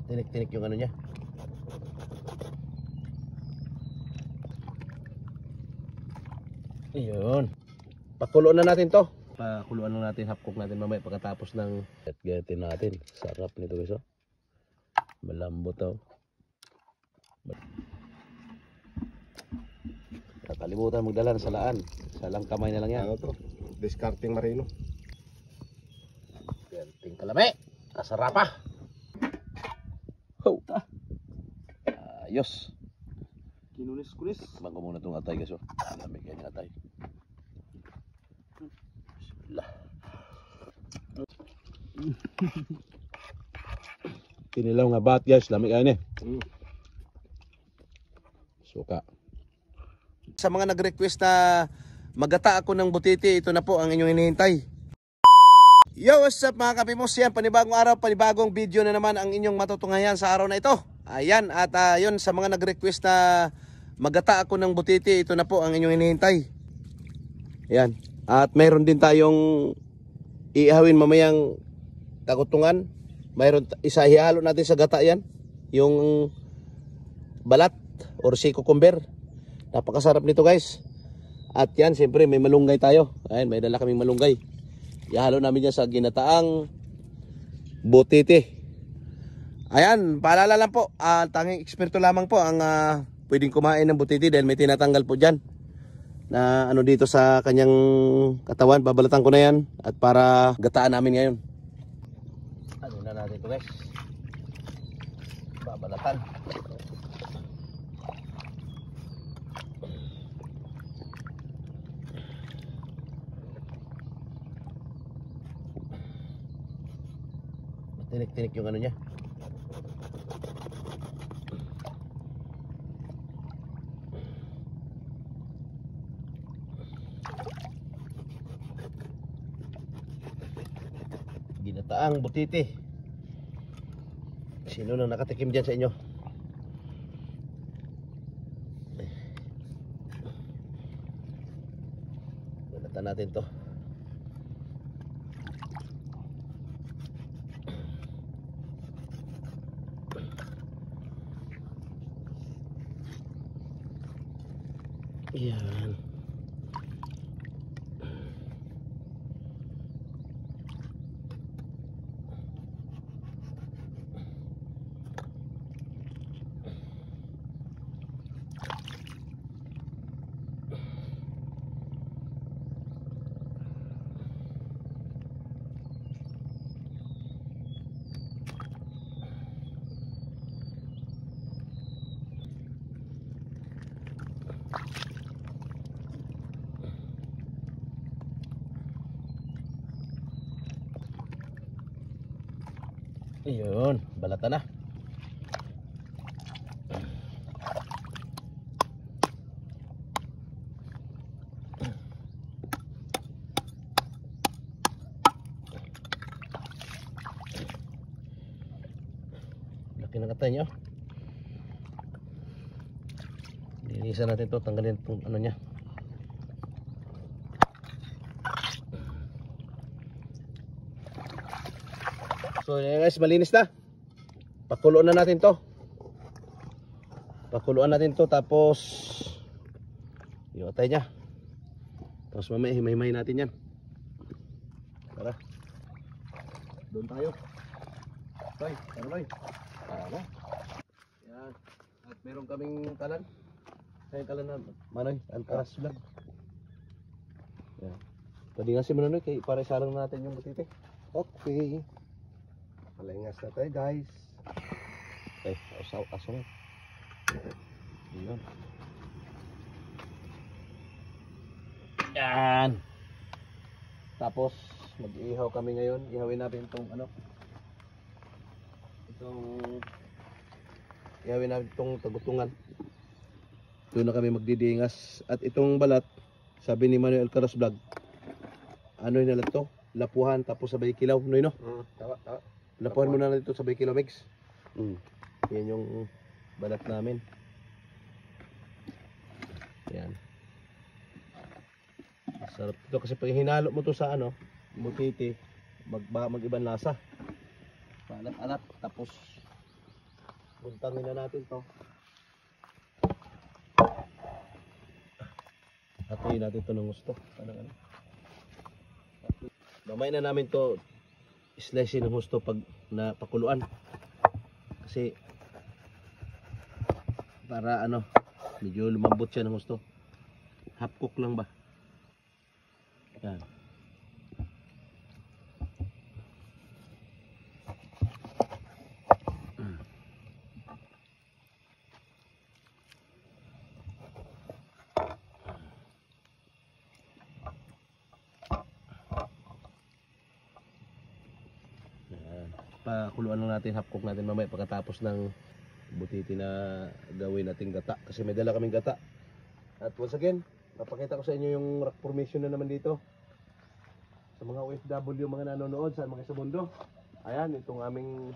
Tinik-tinik yung ano niya. Ayun. Pakuluan na natin to. Pakuluan na natin, half cook natin mamaya pagkatapos ng gatin natin. Sarap nito guys, oh. Malambot to. Kalimutan magdala ng salaan. Salang kamay na lang yan. Ano to? Discarding marino. Gating kalame. Kasarapa. Oh. Ayos. Kinulis-kulis. Bangko muna itong atay guys, oh. Lamig yan yung atay. Bismillah. Kinilaw nga bat guys, lamig yan eh. Suka. Sa mga nag-request na magata ako ng butiti, ito na po ang inyong hinihintay. Yo, what's up mga kapimos? Yan, panibagong araw, panibagong video na naman ang inyong matutunghayan sa araw na ito. Ayan, at yun, sa mga nag-request na magata ako ng butiti, ito na po ang inyong hinihintay. Ayan, at mayroon din tayong iihawin mamayang kagutungan. Mayroon isa ihalo natin sa gata yan, yung balat or si cucumber. Napakasarap nito guys. At yan, siyempre may malunggay tayo. Ayan, may dala kaming malunggay. Ihalo namin yan sa ginataang butiti. Ayan, paalala lang po, tanging eksperto lamang po ang pwedeng kumain ng butiti dahil may tinatanggal po dyan na ano dito sa kanyang katawan. Babalatan ko na yan at para gataan namin ngayon. Ano na natin ito guys, babalatan. Tinik-tinik yung ano niya. Ginataang butiti. Sino nang nakatikim dyan sa inyo? Balatan natin to. Yan. Ayun, balatan na. Laki ng katay niya. Linisan natin to, tanggalin itong ano niya. So guys, malinis na. Pakuluan na natin to. Pakuluan natin to tapos yung atay niya. Tapos mamaya himay-himay natin yan. Tara. Doon tayo. Toy, tara Toy. Tara. Yan. At meron kaming kalan. Kaya kalan na Manoy, Alcaraz vlog. Yan. Pwede nga si Manoy kay para isalang natin yung butiti. Okay. Malingas na tayo guys. Okay, aso na. Ayan. Yan. Tapos mag-ihaw kami ngayon. Ihawin natin itong ano. Ihawin natin itong tagutungan. Doon na kami magdidingas. At itong balat, sabi ni Manuel Alcaraz vlog, ano yun nalang to? Lapuhan tapos sabay kilaw. Ano yun no? Tawa. Lapuhan muna natin ito sabay kilaw mix. Yan yung balat namin. Yan. Sarap ito kasi pag hinalo mo to sa ano, butiti, mag-ibang lasa. Alat-alat tapos Buntangin na natin to. Hatuin natin to ng gusto. Ano. Mamay na namin to slice ng gusto pag napakuluan. Kasi para ano, medyo lumambot siya ng gusto. Half cook lang ba? Yan. Pakuluan lang natin, half cook natin mamaya pagkatapos ng butiti na gawin nating gata, kasi may dala kaming gata. At once again, napakita ko sa inyo yung rock formation na naman dito sa mga OFW, mga nanonood sa mga sa mundo. Ayan, itong aming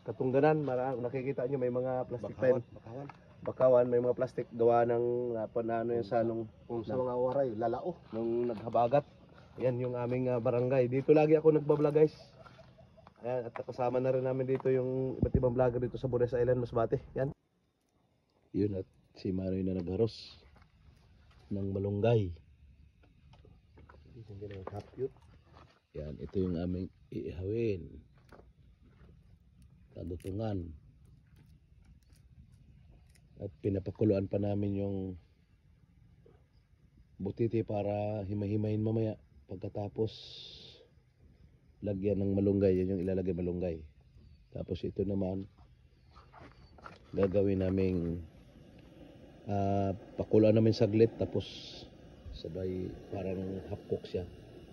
katungganan. Nakikita nyo may mga plastic pen, bakawan, may mga plastic gawa ng ano yan sa nung Kung sa mga waray, lalao. nung naghabagat. Yan yung aming barangay. Dito lagi ako nagbablog, guys. Ayan, at kasama na rin namin dito yung iba't ibang vlogger dito sa Bures Island, Masbate. Yan. Yun, at si Maroy na nagharos ng malunggay. Yan, ito yung aming iihawin. Tagutungan. At pinapakuluan pa namin yung butiti para himay-himayin mamaya. Pagkatapos lagyan ng malunggay, yan yung ilalagay malunggay. Tapos ito naman gagawin naming pakuluan namin saglit, tapos sabay parang half cook siya.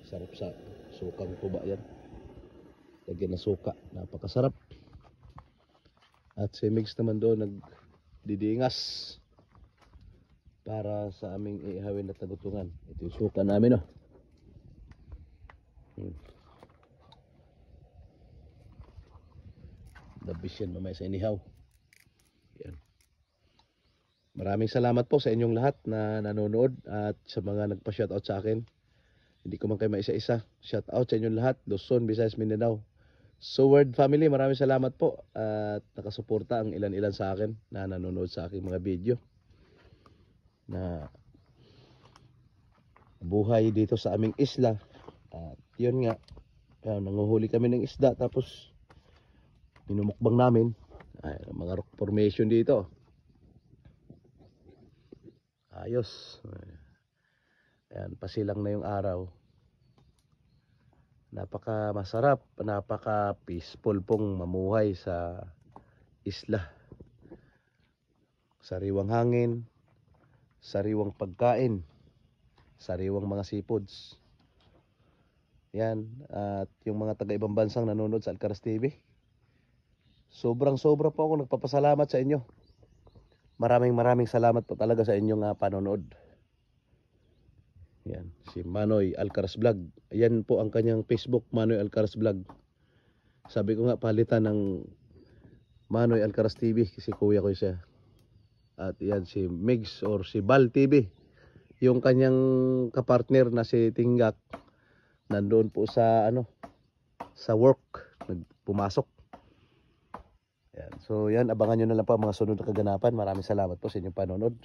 Sarap sa sukang tuba yan. Lagyan ng suka, napakasarap. At si Migs naman doon nagdidingas para sa aming iihawin na tagutungan. Ito yung suka namin, oh. Dabis yan mamaya sa inihaw. Yan. Maraming salamat po sa inyong lahat na nanonood at sa mga nagpa-shoutout sa akin. Hindi ko man kayo maisa-isa. Shoutout sa inyong lahat. Luzon, Visayas, Mindanao. Soward family, maraming salamat po. At nakasuporta ang ilan-ilan sa akin na nanonood sa aking mga video. Na buhay dito sa aming isla. At yun nga, nanguhuli kami ng isda, tapos minumukbang namin. Ay, mga rock formation dito. Ayos. Ayan, pasilang na yung araw. Napaka masarap, napaka peaceful pong mamuhay sa isla. Sariwang hangin, sariwang pagkain, sariwang mga seafoods. Yan, at yung mga taga ibang bansang nanonood sa Alcaraz TV, sobra po ako nagpapasalamat sa inyo. Maraming salamat po talaga sa inyong panonood. Yan, si Manoy Alcaraz Vlog. Ayan po ang kanyang Facebook, Manoy Alcaraz Vlog. Sabi ko nga, palitan ng Manoy Alcaraz TV kasi kuya ko siya. At yan si Migs or si Bal TV. Yung kanyang kapartner na si Tinggak, nandoon po sa sa work, nagpumasok. Yan. So yan, abangan nyo na lang po ang mga sunod na kaganapan. Maraming salamat po sa inyong panonood.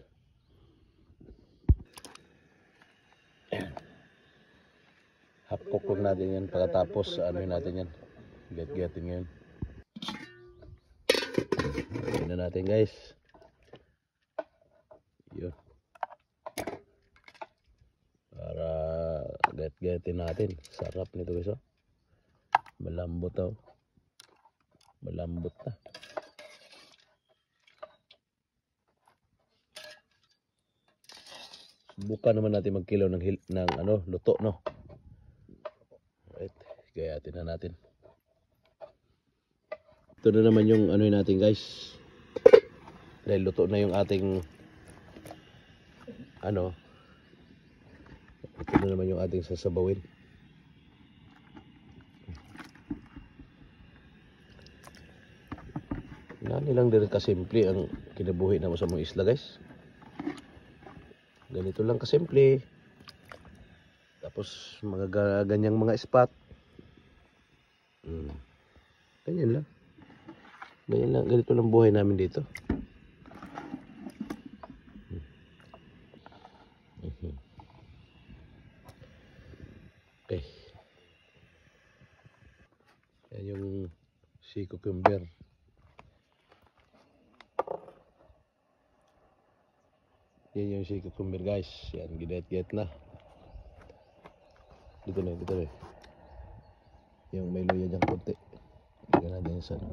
Half cook natin yan, pagkatapos natin yan, get-getin ngayon. Ayan na natin, guys. Yun. Para get-getin natin. Sarap nito, guys, oh. Malambot, oh. Malambot na. Subukan naman natin magkilaw ng luto, no. Right, gayatin na natin. Ito na naman yung natin, guys. Dahil luto na yung ating ito na naman yung ating sasabawin. Nilang din kasimple ang kinabuhi na mo sa mga isla, guys. Ganito lang kasimple. Tapos mga ganyang mga spot. Ganyan lang. Ganyan lang, ganito lang buhay namin dito. Okay. Yan yung sea cucumber. Yan yung sea cucumber guys. Yan, ginet-get na. Dito na, dito na. Yung may luya dyan konti. Lagyan natin yung sana.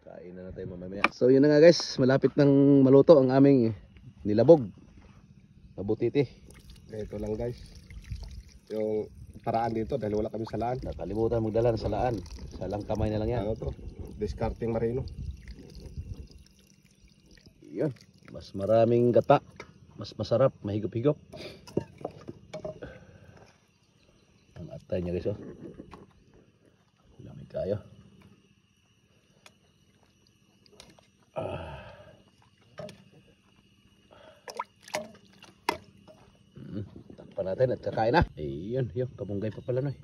Kain na tayo mamaya. So yun na nga guys, malapit nang maluto ang aming nilabog. Mabutiti. Ito lang guys. Yung paraan dito dahil wala kami salaan. Nakalimutan magdala ng salaan. Salang kamay na lang yan. Ano to? Discarding marino. Yun. Mas maraming gata. Mas masarap. Mahigop-higop. Ang atay niya guys oh. Lamig kayo. Takpan natin at kakain na. Ayun, yun. Kabunggay pa pala noy.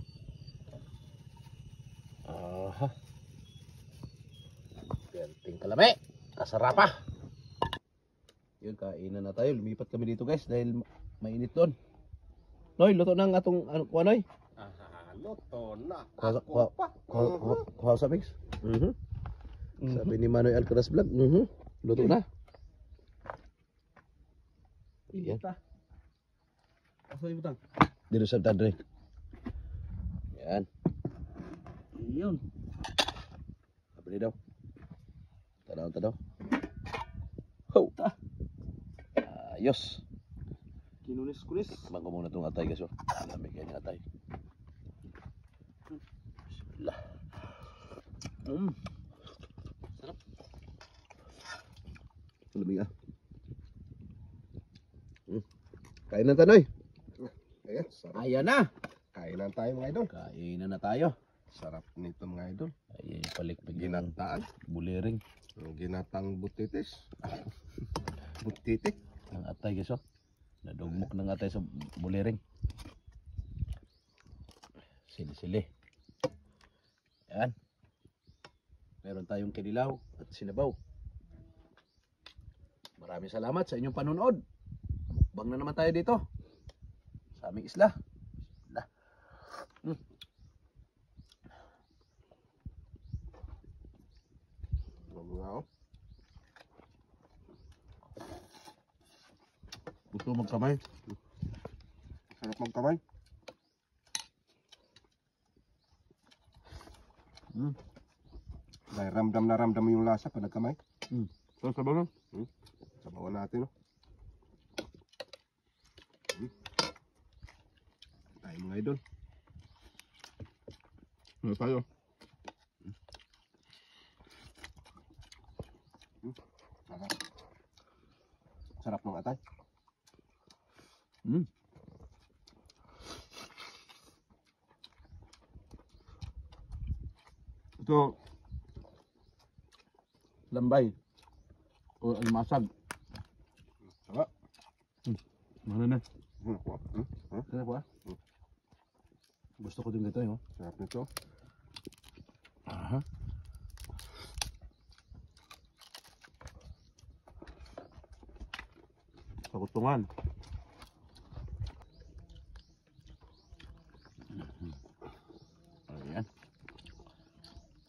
Aha. Ganting kalami. Kasarapa. Yun, kainan na tayo. Lumipat kami dito guys dahil mainit doon. Noy, luto na ang atong ano, Noy? Luto na. Kuha sa mix. Sabi ni Manoy Alcaraz Vlog. Luto na. Yan. Asa yung butang? Dito sa tadre. Yan. Yun. Kapili daw. Tanaw. Ho! Ayos. Kinulis-kulis. Bangko muna itong atay guys. Lamig yan yung atay. Bismillah. Sarap. Lamig ah. Kain na tanoy. Ayan, sarap. Ayan na. Kainan tayo mga idol. Kainan na tayo. Sarap nito mga idol. Ay, palikpig Ginataan. buliring. Ginatang butitis. Butiti. Ang atay guys oh. Nadugmok ng atay sa buliring. Sili-sili. Ayan. Meron tayong kinilaw at sinabaw. Maraming salamat sa inyong panonood. Mukbang na naman tayo dito. Sa aming isla. Bismillah. Wow. Gusto magkamay. Sarap magkamay. Dahil ramdam na ramdam yung lasa pag nagkamay. So, sabaw na. Sabawan natin. Tayo mga idol. Ano tayo? Sarap ng atay. Ito lambay o almasag. Sarap. Mana na? Sarap Ano po ah? Gusto ko din ito oh. nito. Aha. Pakutungan. Ayan.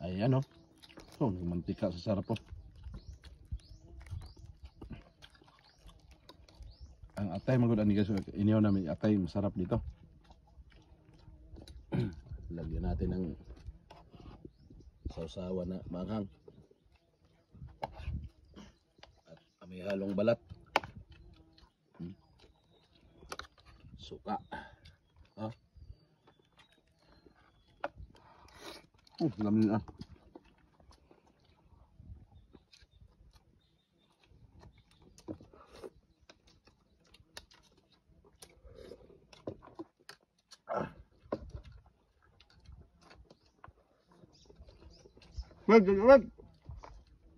Ayan oh. Oh, mantika sa sarap oh. Ang atay magod ani guys, inyo namin atay masarap dito. Lagyan natin ng sausawan na manghang. At may halong balat. Suka. Ha? Lamin ah.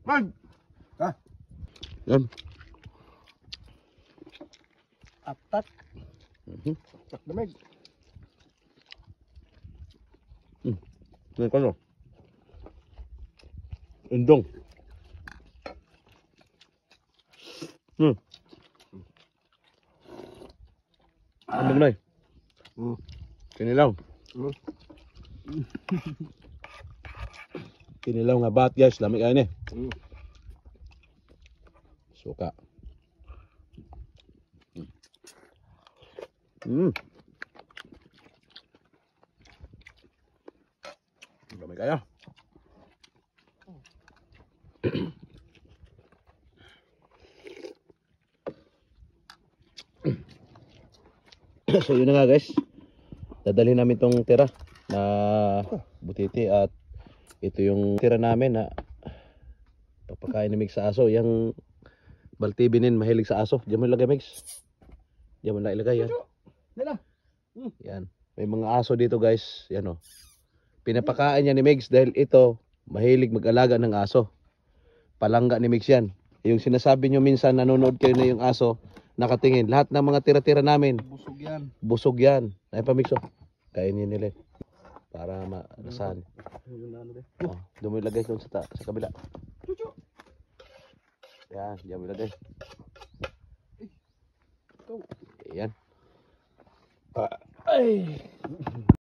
Mag. Ha? Yan. Atat. Mhm. Tak damig. Ano ko no? Indong. Indong na Kinilaw. Kinilaw nga bat guys, lamig kayo ni. Suka. Lamig kayo. So yun na nga guys. Dadalhin namin tong tira na butiti at ito yung tira namin na papakain ni Mix sa aso. Yung baltibinin mahilig sa aso. Diyan mo ilagay Mix. Diyan mo na ilagay yan. Yan. May mga aso dito guys. Yan o. Pinapakain niya ni Mix dahil ito mahilig mag-alaga ng aso. Palangga ni Mix yan. Yung sinasabi nyo minsan nanonood kayo na yung aso nakatingin. Lahat ng mga tira-tira namin Busog yan. busog yan. Ay pa Mix o. Kainin nila para malasan. Doon mo ilagay doon sa kabila. Yan, diyan mo ilagay. Yan. Ay.